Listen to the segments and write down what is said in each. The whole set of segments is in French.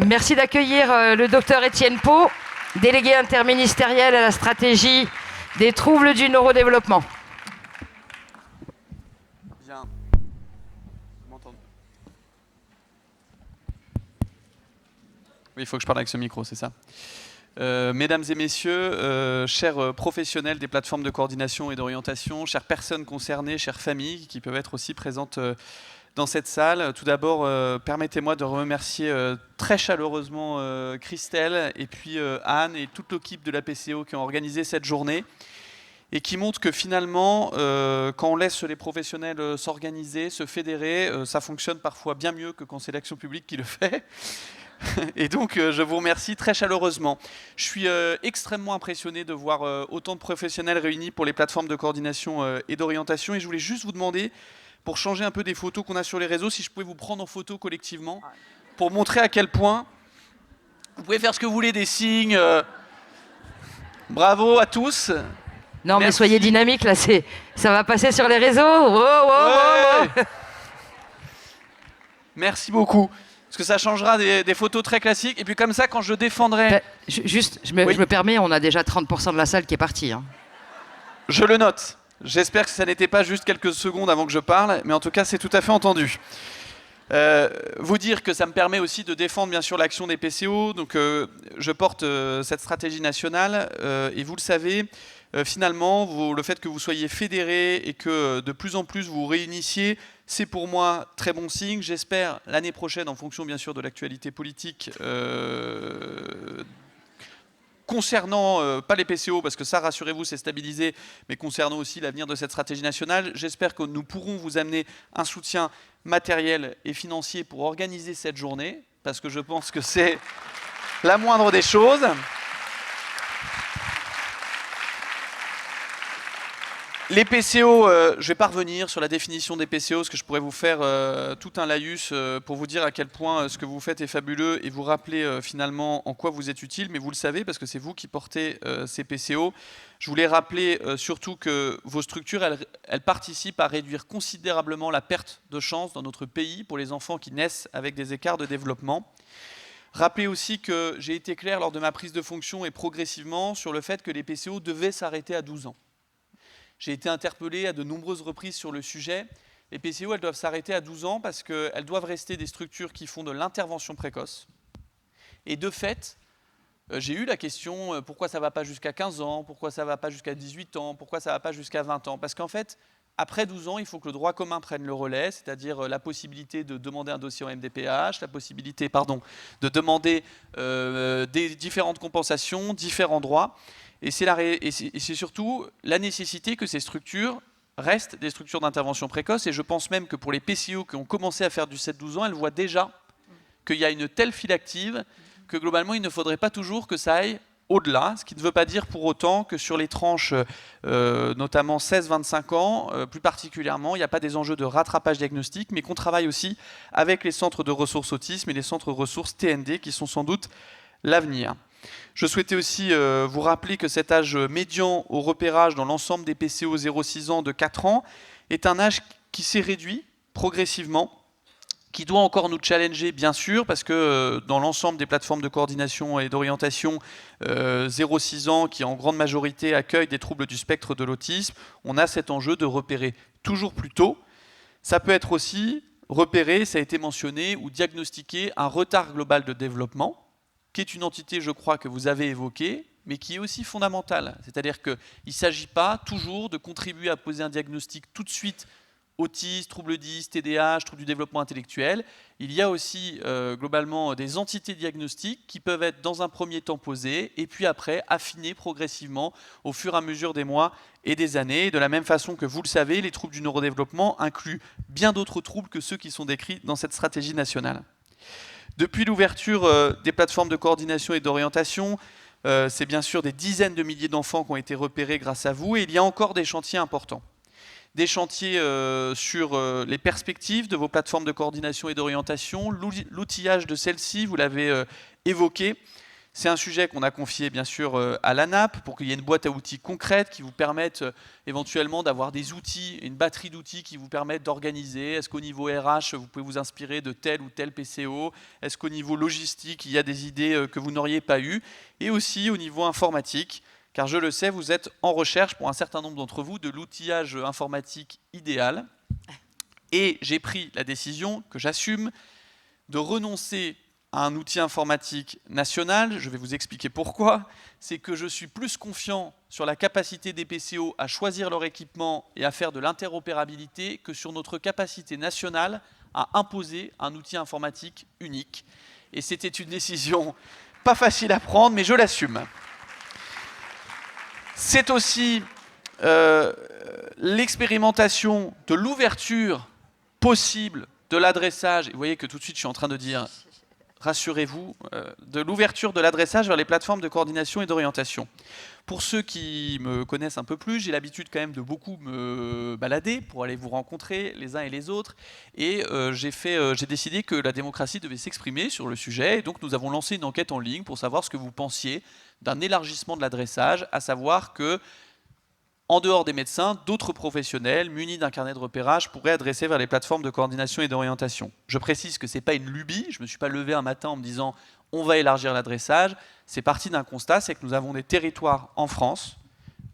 Merci d'accueillir le docteur Étienne Pau, délégué interministériel à la stratégie des troubles du neurodéveloppement. Bien. Vous m'entendez ? Oui, il faut que je parle avec ce micro, c'est ça. Mesdames et messieurs, chers professionnels des plateformes de coordination et d'orientation, chères personnes concernées, chères familles qui peuvent être aussi présentes dans cette salle. Tout d'abord, permettez-moi de remercier très chaleureusement Christelle et puis Anne et toute l'équipe de la PCO qui ont organisé cette journée et qui montrent que finalement, quand on laisse les professionnels s'organiser, se fédérer, ça fonctionne parfois bien mieux que quand c'est l'action publique qui le fait. Et donc, je vous remercie très chaleureusement. Je suis extrêmement impressionné de voir autant de professionnels réunis pour les plateformes de coordination et d'orientation. Et je voulais juste vous demander, pour changer un peu des photos qu'on a sur les réseaux, si je pouvais vous prendre en photo collectivement, pour montrer à quel point vous pouvez faire ce que vous voulez, des signes. Bravo à tous. Non, Merci. mais soyez dynamiques, là, ça va passer sur les réseaux. Wow. Merci beaucoup. Parce que ça changera des photos très classiques. Et puis comme ça, quand je défendrai... Je me permets, on a déjà 30% de la salle qui est partie. Hein. Je le note. J'espère que ça n'était pas juste quelques secondes avant que je parle, mais en tout cas, c'est tout à fait entendu. Vous dire que ça me permet aussi de défendre bien sûr l'action des PCO. Donc je porte cette stratégie nationale et vous le savez, finalement, le fait que vous soyez fédérés et que de plus en plus vous vous réunissiez, c'est pour moi très bon signe. J'espère l'année prochaine, en fonction bien sûr de l'actualité politique, concernant, pas les PCO, parce que ça, rassurez-vous, c'est stabilisé, mais concernant aussi l'avenir de cette stratégie nationale, j'espère que nous pourrons vous amener un soutien matériel et financier pour organiser cette journée, parce que je pense que c'est la moindre des choses. Les PCO, je ne vais pas revenir sur la définition des PCO, parce que je pourrais vous faire tout un laïus pour vous dire à quel point ce que vous faites est fabuleux et vous rappeler finalement en quoi vous êtes utile, mais vous le savez parce que c'est vous qui portez ces PCO. Je voulais rappeler surtout que vos structures, elles participent à réduire considérablement la perte de chance dans notre pays pour les enfants qui naissent avec des écarts de développement. Rappelez aussi que j'ai été clair lors de ma prise de fonction et progressivement sur le fait que les PCO devaient s'arrêter à 12 ans. J'ai été interpellé à de nombreuses reprises sur le sujet. Les PCO, elles doivent s'arrêter à 12 ans parce qu'elles doivent rester des structures qui font de l'intervention précoce. Et de fait, j'ai eu la question, pourquoi ça ne va pas jusqu'à 15 ans, pourquoi ça ne va pas jusqu'à 18 ans, pourquoi ça ne va pas jusqu'à 20 ans? Parce qu'en fait, après 12 ans, il faut que le droit commun prenne le relais, c'est-à-dire la possibilité de demander un dossier en MDPH, la possibilité de demander des différentes compensations, différents droits. Et c'est surtout la nécessité que ces structures restent des structures d'intervention précoce. Et je pense même que pour les PCO qui ont commencé à faire du 7-12 ans, elles voient déjà qu'il y a une telle file active que globalement, il ne faudrait pas toujours que ça aille au-delà. Ce qui ne veut pas dire pour autant que sur les tranches, notamment 16-25 ans, plus particulièrement, il n'y a pas des enjeux de rattrapage diagnostique, mais qu'on travaille aussi avec les centres de ressources autisme et les centres ressources TND qui sont sans doute l'avenir. Je souhaitais aussi vous rappeler que cet âge médian au repérage dans l'ensemble des PCO 0-6 ans de 4 ans est un âge qui s'est réduit progressivement, qui doit encore nous challenger bien sûr, parce que dans l'ensemble des plateformes de coordination et d'orientation 0-6 ans, qui en grande majorité accueillent des troubles du spectre de l'autisme, on a cet enjeu de repérer toujours plus tôt. Ça peut être aussi repérer, ça a été mentionné, ou diagnostiquer un retard global de développement, qui est une entité, je crois, que vous avez évoquée, mais qui est aussi fondamentale. C'est-à-dire qu'il ne s'agit pas toujours de contribuer à poser un diagnostic tout de suite autisme, trouble 10, TDAH, trouble du développement intellectuel. Il y a aussi globalement des entités diagnostiques qui peuvent être dans un premier temps posées et puis après affinées progressivement au fur et à mesure des mois et des années. De la même façon que vous le savez, les troubles du neurodéveloppement incluent bien d'autres troubles que ceux qui sont décrits dans cette stratégie nationale. Depuis l'ouverture des plateformes de coordination et d'orientation, c'est bien sûr des dizaines de milliers d'enfants qui ont été repérés grâce à vous et il y a encore des chantiers importants. Des chantiers sur les perspectives de vos plateformes de coordination et d'orientation, l'outillage de celles-ci, vous l'avez évoqué. C'est un sujet qu'on a confié bien sûr à l'ANAP pour qu'il y ait une boîte à outils concrète qui vous permette éventuellement d'avoir des outils, une batterie d'outils qui vous permettent d'organiser. Est-ce qu'au niveau RH, vous pouvez vous inspirer de tel ou tel PCO? Est-ce qu'au niveau logistique, il y a des idées que vous n'auriez pas eues? Et aussi au niveau informatique, car je le sais, vous êtes en recherche pour un certain nombre d'entre vous de l'outillage informatique idéal. Et j'ai pris la décision, que j'assume, de renoncer à un outil informatique national. Je vais vous expliquer pourquoi. C'est que je suis plus confiant sur la capacité des PCO à choisir leur équipement et à faire de l'interopérabilité que sur notre capacité nationale à imposer un outil informatique unique. Et c'était une décision pas facile à prendre, mais je l'assume. C'est aussi l'expérimentation de l'ouverture possible de l'adressage. Vous voyez que tout de suite, je suis en train de dire, rassurez-vous, de l'ouverture de l'adressage vers les plateformes de coordination et d'orientation. Pour ceux qui me connaissent un peu plus, j'ai l'habitude quand même de beaucoup me balader pour aller vous rencontrer les uns et les autres. Et j'ai décidé que la démocratie devait s'exprimer sur le sujet. Et donc nous avons lancé une enquête en ligne pour savoir ce que vous pensiez d'un élargissement de l'adressage, à savoir que en dehors des médecins, d'autres professionnels munis d'un carnet de repérage pourraient adresser vers les plateformes de coordination et d'orientation. Je précise que ce n'est pas une lubie, je ne me suis pas levé un matin en me disant on va élargir l'adressage. C'est parti d'un constat, c'est que nous avons des territoires en France,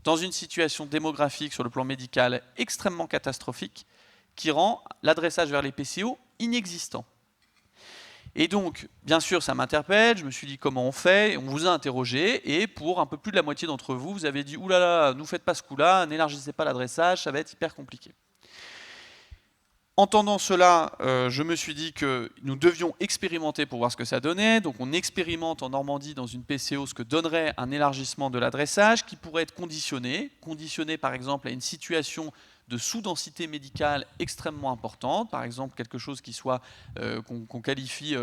dans une situation démographique sur le plan médical extrêmement catastrophique, qui rend l'adressage vers les PCO inexistant. Et donc, bien sûr, ça m'interpelle, je me suis dit comment on fait, on vous a interrogé, et pour un peu plus de la moitié d'entre vous, vous avez dit « oulala, nous faites pas ce coup-là, n'élargissez pas l'adressage, ça va être hyper compliqué ». Entendant cela, je me suis dit que nous devions expérimenter pour voir ce que ça donnait. Donc on expérimente en Normandie dans une PCO ce que donnerait un élargissement de l'adressage qui pourrait être conditionné par exemple à une situation de sous-densité médicale extrêmement importante, par exemple quelque chose qui soit qu'on qualifie,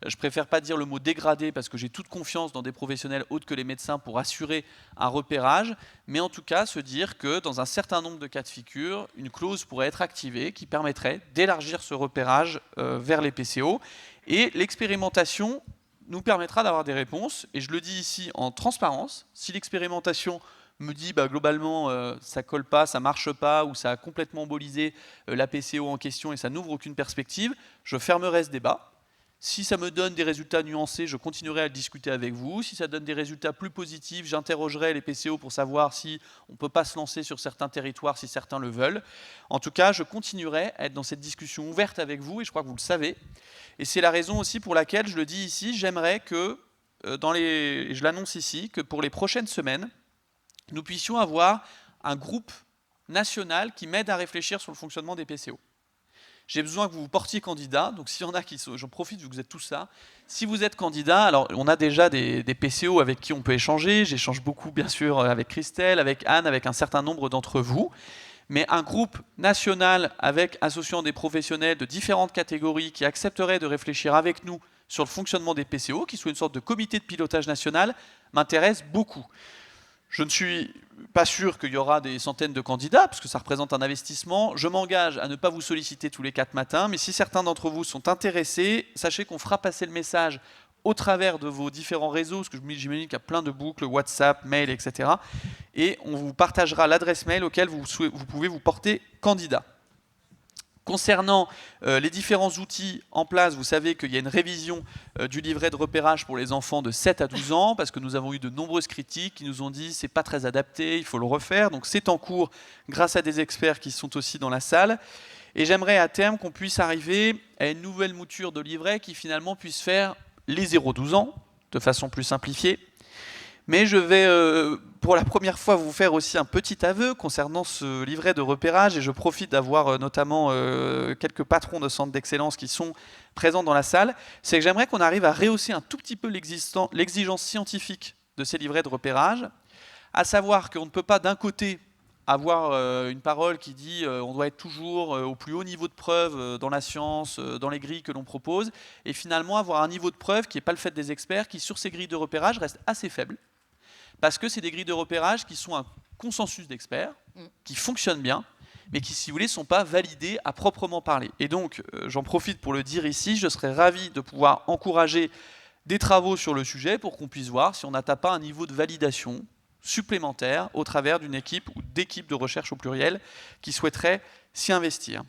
je préfère pas dire le mot dégradé parce que j'ai toute confiance dans des professionnels autres que les médecins pour assurer un repérage, mais en tout cas se dire que dans un certain nombre de cas de figure, une clause pourrait être activée qui permettrait d'élargir ce repérage vers les PCO, et l'expérimentation nous permettra d'avoir des réponses, et je le dis ici en transparence, si l'expérimentation me dit globalement ça colle pas, ça marche pas, ou ça a complètement embolisé la PCO en question et ça n'ouvre aucune perspective, je fermerai ce débat. Si ça me donne des résultats nuancés, je continuerai à le discuter avec vous. Si ça donne des résultats plus positifs, j'interrogerai les PCO pour savoir si on ne peut pas se lancer sur certains territoires, si certains le veulent. En tout cas, je continuerai à être dans cette discussion ouverte avec vous, et je crois que vous le savez. Et c'est la raison aussi pour laquelle, je le dis ici, j'aimerais que, je l'annonce ici, que pour les prochaines semaines, nous puissions avoir un groupe national qui m'aide à réfléchir sur le fonctionnement des PCO. J'ai besoin que vous vous portiez candidat, donc s'il y en a qui sont, j'en profite vu que vous êtes tous là, si vous êtes candidat, alors on a déjà des PCO avec qui on peut échanger, j'échange beaucoup bien sûr avec Christelle, avec Anne, avec un certain nombre d'entre vous, mais un groupe national associant des professionnels de différentes catégories qui accepteraient de réfléchir avec nous sur le fonctionnement des PCO, qui soit une sorte de comité de pilotage national, m'intéresse beaucoup. Je ne suis pas sûr qu'il y aura des centaines de candidats, parce que ça représente un investissement. Je m'engage à ne pas vous solliciter tous les 4 matins, mais si certains d'entre vous sont intéressés, sachez qu'on fera passer le message au travers de vos différents réseaux, parce que j'imagine qu'il y a plein de boucles, WhatsApp, mail, etc. Et on vous partagera l'adresse mail auquel vous pouvez vous porter candidat. Concernant les différents outils en place, vous savez qu'il y a une révision du livret de repérage pour les enfants de 7 à 12 ans, parce que nous avons eu de nombreuses critiques qui nous ont dit c'est pas très adapté, il faut le refaire. Donc c'est en cours grâce à des experts qui sont aussi dans la salle. Et j'aimerais à terme qu'on puisse arriver à une nouvelle mouture de livret qui finalement puisse faire les 0-12 ans, de façon plus simplifiée. Mais je vais pour la première fois vous faire aussi un petit aveu concernant ce livret de repérage, et je profite d'avoir notamment quelques patrons de centres d'excellence qui sont présents dans la salle. C'est que j'aimerais qu'on arrive à rehausser un tout petit peu l'exigence scientifique de ces livrets de repérage, à savoir qu'on ne peut pas d'un côté avoir une parole qui dit on doit être toujours au plus haut niveau de preuve dans la science, dans les grilles que l'on propose, et finalement avoir un niveau de preuve qui n'est pas le fait des experts, qui sur ces grilles de repérage reste assez faible. Parce que c'est des grilles de repérage qui sont un consensus d'experts, qui fonctionnent bien, mais qui, si vous voulez, ne sont pas validées à proprement parler. Et donc, j'en profite pour le dire ici, je serais ravi de pouvoir encourager des travaux sur le sujet pour qu'on puisse voir si on n'atteint pas un niveau de validation supplémentaire au travers d'une équipe ou d'équipes de recherche au pluriel qui souhaiteraient s'y investir.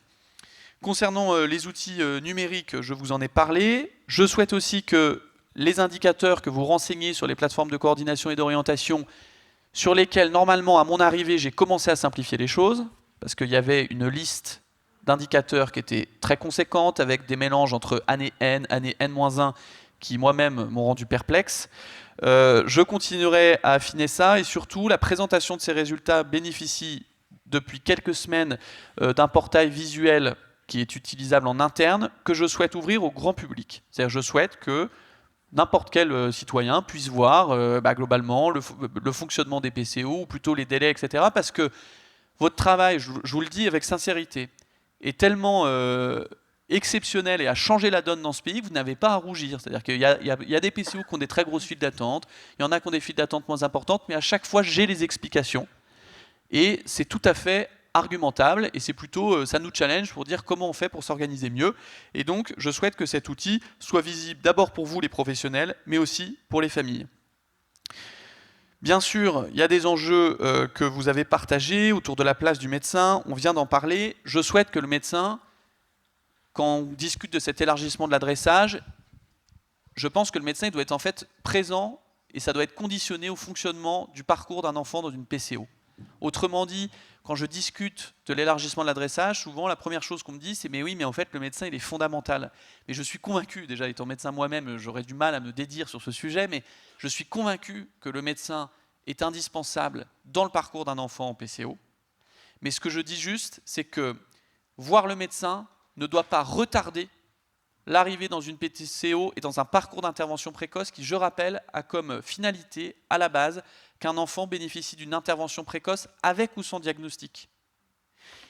Concernant les outils numériques, je vous en ai parlé. Je souhaite aussi que les indicateurs que vous renseignez sur les plateformes de coordination et d'orientation, sur lesquels, normalement, à mon arrivée, j'ai commencé à simplifier les choses, parce qu'il y avait une liste d'indicateurs qui était très conséquente, avec des mélanges entre année N-1, qui moi-même m'ont rendu perplexe. Je continuerai à affiner ça, et surtout, la présentation de ces résultats bénéficie depuis quelques semaines d'un portail visuel qui est utilisable en interne, que je souhaite ouvrir au grand public. C'est-à-dire que je souhaite que n'importe quel citoyen puisse voir globalement le fonctionnement des PCO, ou plutôt les délais, etc. Parce que votre travail, je vous le dis avec sincérité, est tellement exceptionnel et a changé la donne dans ce pays que vous n'avez pas à rougir. C'est-à-dire qu'il y a des PCO qui ont des très grosses files d'attente, il y en a qui ont des files d'attente moins importantes, mais à chaque fois, j'ai les explications. Et c'est tout à fait argumentable, et c'est plutôt, ça nous challenge pour dire comment on fait pour s'organiser mieux. Et donc, je souhaite que cet outil soit visible d'abord pour vous, les professionnels, mais aussi pour les familles. Bien sûr, il y a des enjeux que vous avez partagés autour de la place du médecin, on vient d'en parler. Je souhaite que le médecin, quand on discute de cet élargissement de l'adressage, je pense que le médecin doit être en fait présent, et ça doit être conditionné au fonctionnement du parcours d'un enfant dans une PCO. Autrement dit, quand je discute de l'élargissement de l'adressage, souvent la première chose qu'on me dit, c'est « mais oui, mais en fait le médecin il est fondamental ». Mais je suis convaincu, déjà étant médecin moi-même, j'aurais du mal à me dédire sur ce sujet, mais je suis convaincu que le médecin est indispensable dans le parcours d'un enfant en PCO. Mais ce que je dis juste, c'est que voir le médecin ne doit pas retarder l'arrivée dans une PCO et dans un parcours d'intervention précoce qui, je rappelle, a comme finalité, à la base, qu'un enfant bénéficie d'une intervention précoce avec ou sans diagnostic.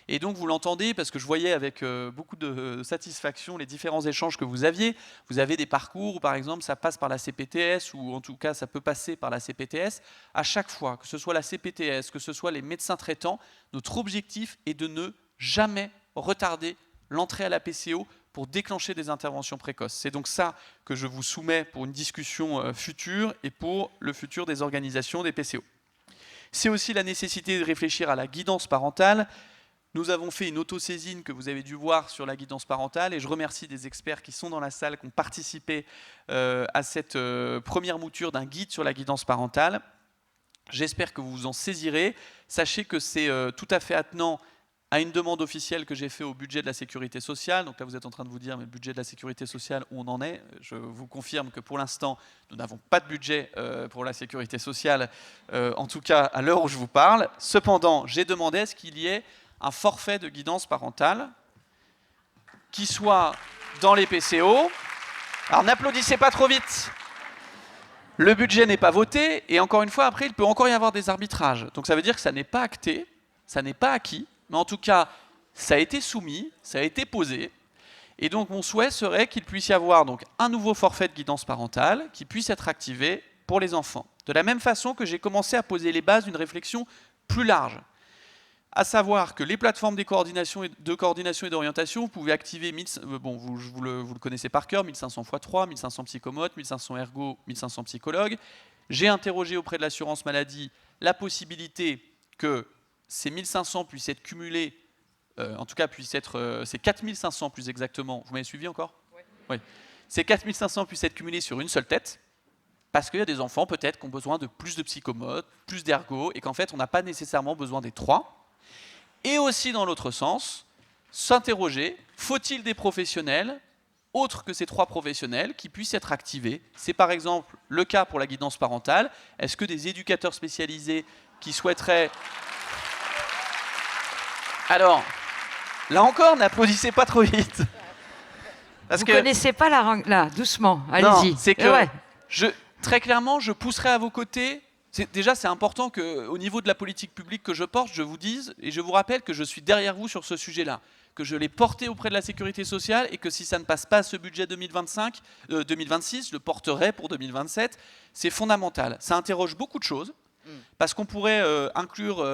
Et donc vous l'entendez, parce que je voyais avec beaucoup de satisfaction les différents échanges que vous aviez. Vous avez des parcours où par exemple ça passe par la CPTS, ou en tout cas ça peut passer par la CPTS. À chaque fois, que ce soit la CPTS, que ce soit les médecins traitants, notre objectif est de ne jamais retarder l'entrée à la PCO pour déclencher des interventions précoces. C'est donc ça que je vous soumets pour une discussion future et pour le futur des organisations des PCO. C'est aussi la nécessité de réfléchir à la guidance parentale. Nous avons fait une autosaisine que vous avez dû voir sur la guidance parentale, et je remercie des experts qui sont dans la salle, qui ont participé à cette première mouture d'un guide sur la guidance parentale. J'espère que vous vous en saisirez. Sachez que c'est tout à fait attenant à une demande officielle que j'ai faite au budget de la sécurité sociale. Donc là, vous êtes en train de vous dire, mais le budget de la sécurité sociale, où on en est? Je vous confirme que pour l'instant, nous n'avons pas de budget pour la sécurité sociale, en tout cas à l'heure où je vous parle. Cependant, j'ai demandé à ce qu'il y ait un forfait de guidance parentale qui soit dans les PCO. Alors n'applaudissez pas trop vite. Le budget n'est pas voté, et encore une fois, après, il peut encore y avoir des arbitrages. Donc ça veut dire que ça n'est pas acté, ça n'est pas acquis, mais en tout cas, ça a été soumis, ça a été posé, et donc mon souhait serait qu'il puisse y avoir donc un nouveau forfait de guidance parentale qui puisse être activé pour les enfants. De la même façon que j'ai commencé à poser les bases d'une réflexion plus large, à savoir que les plateformes de coordination et d'orientation, vous pouvez activer, vous le connaissez par cœur, 1500 x 3, 1500 psychomotes, 1500 ergo, 1500 psychologues. J'ai interrogé auprès de l'assurance maladie la possibilité que ces 1500 puissent être cumulés, en tout cas c'est 4500 plus exactement. Vous m'avez suivi encore? Oui. Ces 4500 puissent être cumulés sur une seule tête, parce qu'il y a des enfants peut-être qui ont besoin de plus de psychomotes, plus d'ergo, et qu'en fait on n'a pas nécessairement besoin des trois. Et aussi dans l'autre sens, s'interroger, faut-il des professionnels, autres que ces trois professionnels, qui puissent être activés? C'est par exemple le cas pour la guidance parentale. Est-ce que des éducateurs spécialisés qui souhaiteraient... Alors, là encore, n'applaudissez pas trop vite. Vous ne connaissez pas la règle là, doucement, allez-y. C'est que, très clairement, je pousserai à vos côtés. Déjà, c'est important qu'au niveau de la politique publique que je porte, je vous dise, et je vous rappelle que je suis derrière vous sur ce sujet-là, que je l'ai porté auprès de la sécurité sociale, et que si ça ne passe pas à ce budget 2026, je le porterai pour 2027. C'est fondamental. Ça interroge beaucoup de choses, parce qu'on pourrait inclure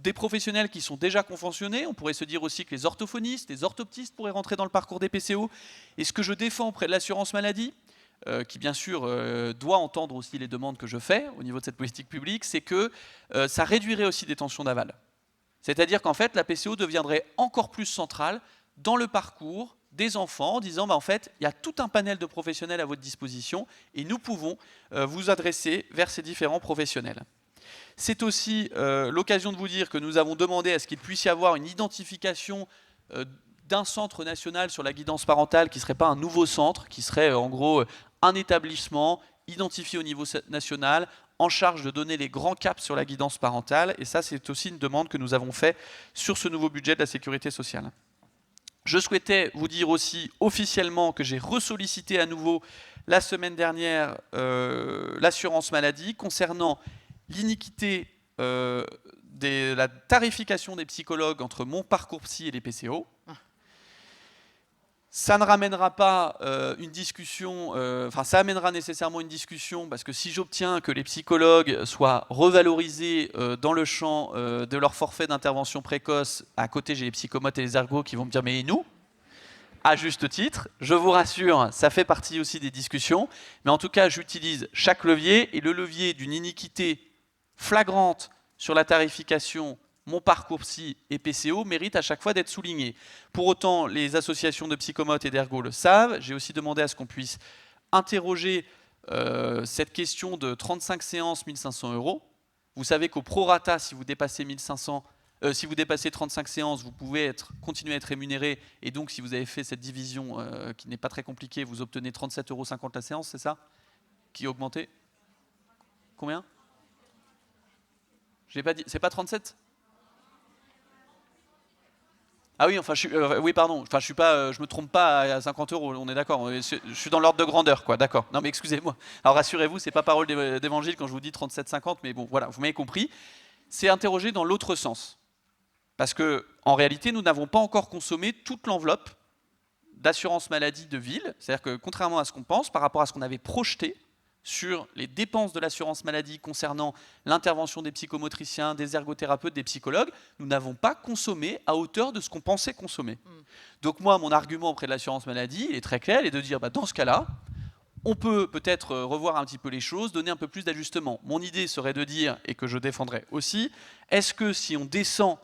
des professionnels qui sont déjà conventionnés. On pourrait se dire aussi que les orthophonistes, les orthoptistes pourraient rentrer dans le parcours des PCO. Et ce que je défends auprès de l'assurance maladie, qui bien sûr doit entendre aussi les demandes que je fais au niveau de cette politique publique, c'est que ça réduirait aussi des tensions d'aval. C'est-à-dire qu'en fait, la PCO deviendrait encore plus centrale dans le parcours des enfants, en disant en fait, il y a tout un panel de professionnels à votre disposition et nous pouvons vous adresser vers ces différents professionnels. C'est aussi l'occasion de vous dire que nous avons demandé à ce qu'il puisse y avoir une identification d'un centre national sur la guidance parentale qui ne serait pas un nouveau centre, qui serait en gros un établissement identifié au niveau national, en charge de donner les grands caps sur la guidance parentale. Et ça, c'est aussi une demande que nous avons faite sur ce nouveau budget de la sécurité sociale. Je souhaitais vous dire aussi officiellement que j'ai ressollicité à nouveau la semaine dernière l'assurance maladie concernant l'iniquité de la tarification des psychologues entre mon parcours psy et les PCO. Ça ne ramènera pas une discussion, ça amènera nécessairement une discussion, parce que si j'obtiens que les psychologues soient revalorisés dans le champ de leur forfait d'intervention précoce, à côté j'ai les psychomotes et les ergots qui vont me dire mais et nous ? À juste titre, je vous rassure, ça fait partie aussi des discussions, mais en tout cas j'utilise chaque levier, et le levier d'une iniquité flagrante sur la tarification mon parcours psy et PCO mérite à chaque fois d'être souligné. Pour autant, les associations de psychomotes et d'ergo le savent. J'ai aussi demandé à ce qu'on puisse interroger cette question de 35 séances, 1 500 €. Vous savez qu'au prorata, si vous dépassez 35 séances, vous pouvez continuer à être rémunéré. Et donc, si vous avez fait cette division qui n'est pas très compliquée, vous obtenez 37,50 € la séance, c'est ça? Qui est augmenté? Combien? J'ai pas dit. C'est pas 37? Ah oui, enfin, oui, pardon. Enfin, je me trompe pas à 50 €. On est d'accord. Je suis dans l'ordre de grandeur, quoi. D'accord. Non, mais excusez-moi. Alors rassurez-vous, c'est pas parole d'évangile quand je vous dis 37,50, mais bon, voilà, vous m'avez compris. C'est interrogé dans l'autre sens, parce que en réalité, nous n'avons pas encore consommé toute l'enveloppe d'assurance maladie de ville. C'est-à-dire que contrairement à ce qu'on pense, par rapport à ce qu'on avait projeté sur les dépenses de l'assurance maladie concernant l'intervention des psychomotriciens, des ergothérapeutes, des psychologues, nous n'avons pas consommé à hauteur de ce qu'on pensait consommer. Donc moi, mon argument auprès de l'assurance maladie, il est très clair, il est de dire, dans ce cas-là, on peut peut-être revoir un petit peu les choses, donner un peu plus d'ajustement. Mon idée serait de dire, et que je défendrai aussi, est-ce que si on descend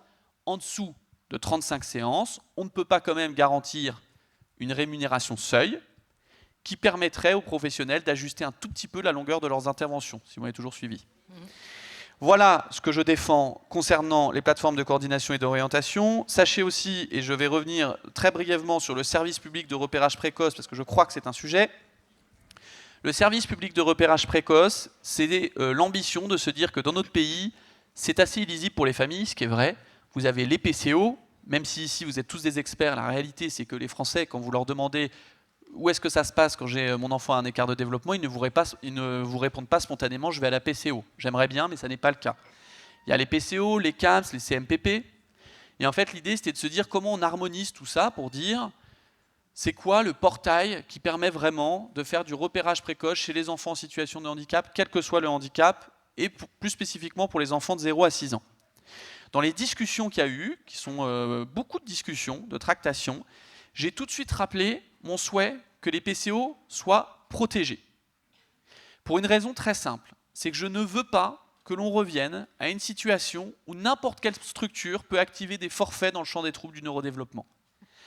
en dessous de 35 séances, on ne peut pas quand même garantir une rémunération seuil qui permettrait aux professionnels d'ajuster un tout petit peu la longueur de leurs interventions, si vous m'avez toujours suivi. Voilà ce que je défends concernant les plateformes de coordination et d'orientation. Sachez aussi, et je vais revenir très brièvement sur le service public de repérage précoce, parce que je crois que c'est un sujet. Le service public de repérage précoce, c'est l'ambition de se dire que dans notre pays, c'est assez illisible pour les familles, ce qui est vrai. Vous avez les PCO, même si ici vous êtes tous des experts, la réalité c'est que les Français, quand vous leur demandez où est-ce que ça se passe quand j'ai mon enfant à un écart de développement, ils ne vous répondent pas spontanément, je vais à la PCO. J'aimerais bien, mais ça n'est pas le cas. Il y a les PCO, les CAMS, les CMPP. Et en fait, l'idée, c'était de se dire comment on harmonise tout ça pour dire c'est quoi le portail qui permet vraiment de faire du repérage précoce chez les enfants en situation de handicap, quel que soit le handicap, et plus spécifiquement pour les enfants de 0 à 6 ans. Dans les discussions qu'il y a eu, qui sont beaucoup de discussions, de tractations, j'ai tout de suite rappelé mon souhait que les PCO soient protégés. Pour une raison très simple, c'est que je ne veux pas que l'on revienne à une situation où n'importe quelle structure peut activer des forfaits dans le champ des troubles du neurodéveloppement.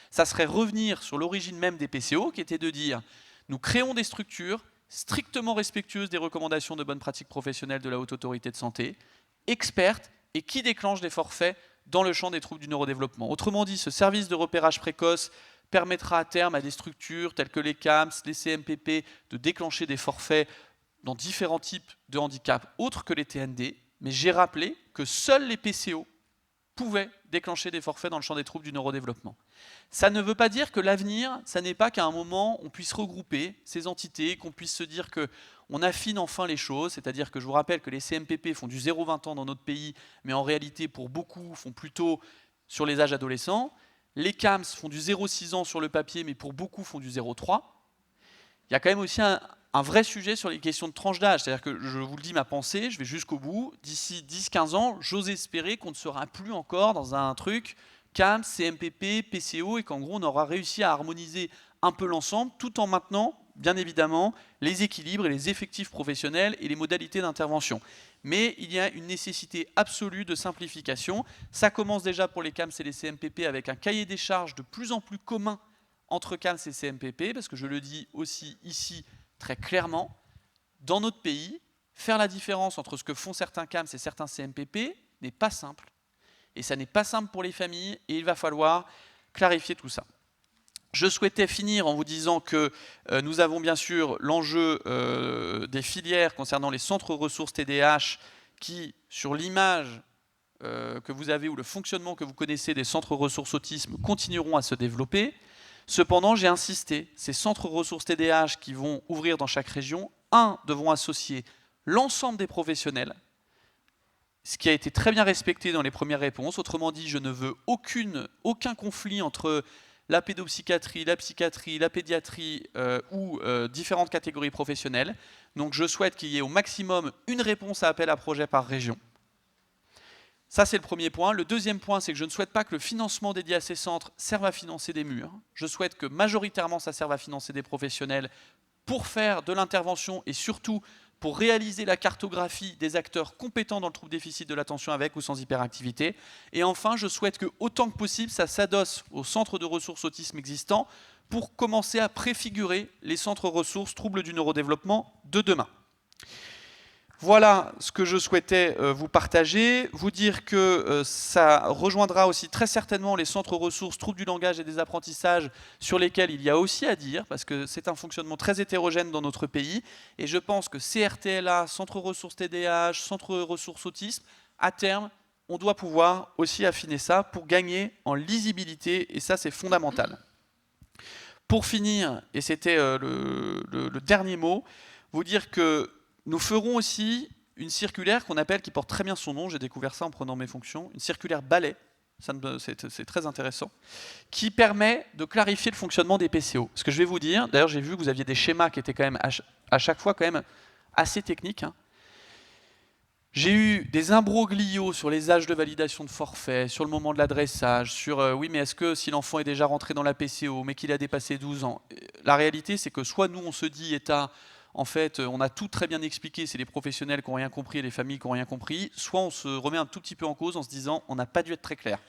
Ça serait revenir sur l'origine même des PCO, qui était de dire nous créons des structures strictement respectueuses des recommandations de bonne pratique professionnelle de la Haute Autorité de Santé, expertes et qui déclenchent des forfaits dans le champ des troubles du neurodéveloppement. Autrement dit, ce service de repérage précoce permettra à terme à des structures telles que les CAMS, les CMPP, de déclencher des forfaits dans différents types de handicaps autres que les TND, mais j'ai rappelé que seuls les PCO pouvaient déclencher des forfaits dans le champ des troubles du neurodéveloppement. Ça ne veut pas dire que l'avenir, ça n'est pas qu'à un moment on puisse regrouper ces entités, qu'on puisse se dire qu'on affine enfin les choses, c'est-à-dire que je vous rappelle que les CMPP font du 0-20 ans dans notre pays, mais en réalité pour beaucoup font plutôt sur les âges adolescents. Les CAMS font du 0-6 ans sur le papier, mais pour beaucoup font du 0-3. Il y a quand même aussi un vrai sujet sur les questions de tranche d'âge. C'est-à-dire que, je vous le dis ma pensée, je vais jusqu'au bout. D'ici 10-15 ans, j'ose espérer qu'on ne sera plus encore dans un truc CAMS, CMPP, PCO, et qu'en gros, on aura réussi à harmoniser un peu l'ensemble, tout en maintenant bien évidemment, les équilibres et les effectifs professionnels et les modalités d'intervention. Mais il y a une nécessité absolue de simplification. Ça commence déjà pour les CAMS et les CMPP avec un cahier des charges de plus en plus commun entre CAMS et CMPP, parce que je le dis aussi ici très clairement, dans notre pays, faire la différence entre ce que font certains CAMS et certains CMPP n'est pas simple. Et ça n'est pas simple pour les familles, et il va falloir clarifier tout ça. Je souhaitais finir en vous disant que nous avons bien sûr l'enjeu des filières concernant les centres ressources TDAH qui, sur l'image que vous avez ou le fonctionnement que vous connaissez des centres ressources autisme, continueront à se développer. Cependant, j'ai insisté, ces centres ressources TDAH qui vont ouvrir dans chaque région, devront associer l'ensemble des professionnels, ce qui a été très bien respecté dans les premières réponses. Autrement dit, je ne veux aucun conflit entre la pédopsychiatrie, la pédiatrie ou différentes catégories professionnelles. Donc je souhaite qu'il y ait au maximum une réponse à appel à projet par région. Ça, c'est le premier point. Le deuxième point, c'est que je ne souhaite pas que le financement dédié à ces centres serve à financer des murs. Je souhaite que majoritairement, ça serve à financer des professionnels pour faire de l'intervention et surtout pour réaliser la cartographie des acteurs compétents dans le trouble déficit de l'attention avec ou sans hyperactivité. Et enfin, je souhaite que, autant que possible, ça s'adosse aux centres de ressources autisme existants pour commencer à préfigurer les centres ressources troubles du neurodéveloppement de demain. Voilà ce que je souhaitais vous partager, vous dire que ça rejoindra aussi très certainement les centres ressources troubles du langage et des apprentissages sur lesquels il y a aussi à dire, parce que c'est un fonctionnement très hétérogène dans notre pays, et je pense que CRTLA, centre ressources TDAH, centre ressources autisme, à terme, on doit pouvoir aussi affiner ça pour gagner en lisibilité, et ça c'est fondamental. Pour finir, et c'était le dernier mot, vous dire que nous ferons aussi une circulaire qu'on appelle, qui porte très bien son nom, j'ai découvert ça en prenant mes fonctions, une circulaire balai, c'est très intéressant, qui permet de clarifier le fonctionnement des PCO. Ce que je vais vous dire, d'ailleurs j'ai vu que vous aviez des schémas qui étaient quand même à chaque fois quand même assez techniques. J'ai eu des imbroglios sur les âges de validation de forfait, sur le moment de l'adressage, sur oui mais est-ce que si l'enfant est déjà rentré dans la PCO mais qu'il a dépassé 12 ans, la réalité c'est que soit nous on se dit État, en fait, on a tout très bien expliqué, c'est les professionnels qui n'ont rien compris et les familles qui n'ont rien compris, soit on se remet un tout petit peu en cause en se disant on n'a pas dû être très clair.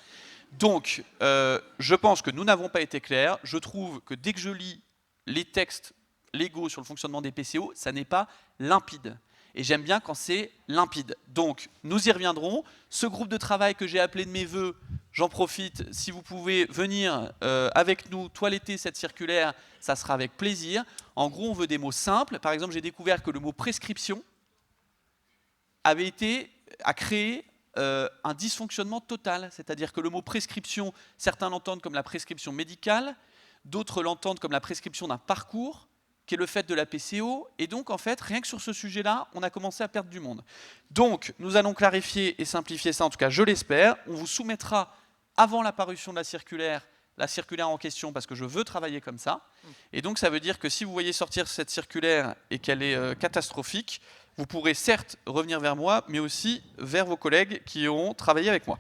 Donc, je pense que nous n'avons pas été clairs. Je trouve que dès que je lis les textes légaux sur le fonctionnement des PCO, ça n'est pas limpide. Et j'aime bien quand c'est limpide. Donc, nous y reviendrons. Ce groupe de travail que j'ai appelé de mes voeux, j'en profite, si vous pouvez venir avec nous toiletter cette circulaire, ça sera avec plaisir. En gros, on veut des mots simples. Par exemple, j'ai découvert que le mot prescription a créé un dysfonctionnement total. C'est-à-dire que le mot prescription, certains l'entendent comme la prescription médicale, d'autres l'entendent comme la prescription d'un parcours, qui est le fait de la PCO, et donc en fait, rien que sur ce sujet-là, on a commencé à perdre du monde. Donc, nous allons clarifier et simplifier ça, en tout cas je l'espère. On vous soumettra, avant la parution de la circulaire en question, parce que je veux travailler comme ça. Et donc ça veut dire que si vous voyez sortir cette circulaire et qu'elle est catastrophique, vous pourrez certes revenir vers moi, mais aussi vers vos collègues qui auront travaillé avec moi.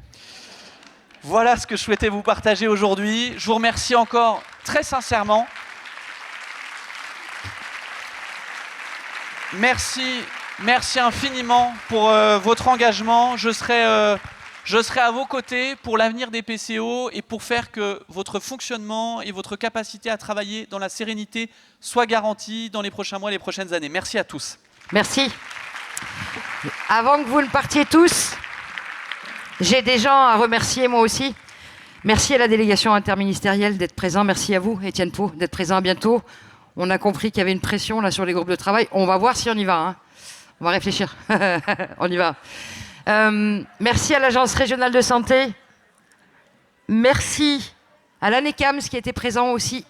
Voilà ce que je souhaitais vous partager aujourd'hui. Je vous remercie encore très sincèrement. Merci infiniment pour votre engagement. Je serai à vos côtés pour l'avenir des PCO et pour faire que votre fonctionnement et votre capacité à travailler dans la sérénité soient garanties dans les prochains mois et les prochaines années. Merci à tous. Merci. Avant que vous ne partiez tous, j'ai des gens à remercier moi aussi. Merci à la délégation interministérielle d'être présent. Merci à vous, Étienne Pau, d'être présent à bientôt. On a compris qu'il y avait une pression là sur les groupes de travail. On va voir si on y va. Hein. On va réfléchir. On y va. Merci à l'Agence régionale de santé. Merci à l'ANECAMS qui était présent aussi.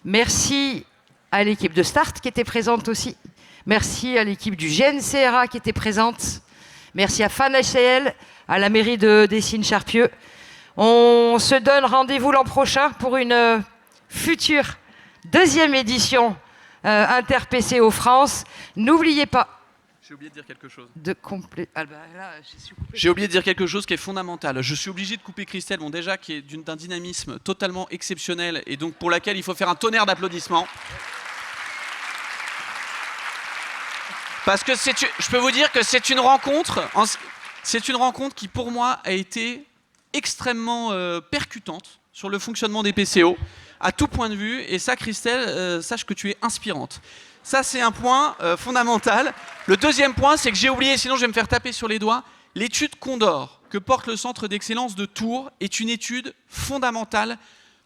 Merci à l'équipe de Start qui était présente aussi. Merci à l'équipe du GNCRA qui était présente. Merci à FAN-HCL, à la mairie de Dessines-Charpieu. On se donne rendez-vous l'an prochain pour une future deuxième édition Inter-PCO France. N'oubliez pas. J'ai oublié de dire quelque chose. J'ai oublié de dire quelque chose qui est fondamental. Je suis obligé de couper Christelle, bon déjà qui est d'un dynamisme totalement exceptionnel et donc pour laquelle il faut faire un tonnerre d'applaudissements. Parce que je peux vous dire que c'est une rencontre qui, pour moi, a été extrêmement percutante sur le fonctionnement des PCO, à tout point de vue. Et ça, Christelle, sache que tu es inspirante. Ça, c'est un point fondamental. Le deuxième point, c'est que j'ai oublié, sinon je vais me faire taper sur les doigts, l'étude Condor que porte le Centre d'excellence de Tours est une étude fondamentale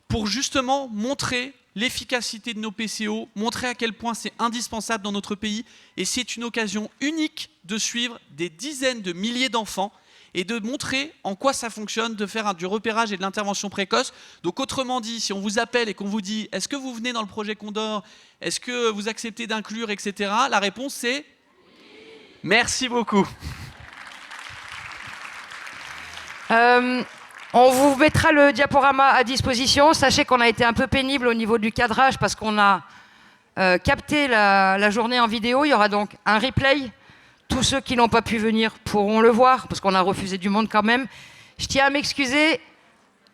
pour justement montrer l'efficacité de nos PCO, montrer à quel point c'est indispensable dans notre pays. Et c'est une occasion unique de suivre des dizaines de milliers d'enfants et de montrer en quoi ça fonctionne, de faire du repérage et de l'intervention précoce. Donc autrement dit, si on vous appelle et qu'on vous dit « Est-ce que vous venez dans le projet Condor ? Est-ce que vous acceptez d'inclure, etc. ?» La réponse c'est oui. Merci beaucoup. On vous mettra le diaporama à disposition. Sachez qu'on a été un peu pénible au niveau du cadrage parce qu'on a capté la journée en vidéo. Il y aura donc un replay. Tous ceux qui n'ont pas pu venir pourront le voir parce qu'on a refusé du monde quand même. Je tiens à m'excuser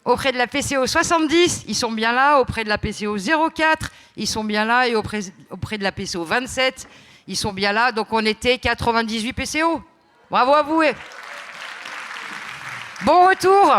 auprès de la PCO 70, ils sont bien là. Auprès de la PCO 04, ils sont bien là. Et auprès de la PCO 27, ils sont bien là. Donc on était 98 PCO. Bravo à vous. Bon retour.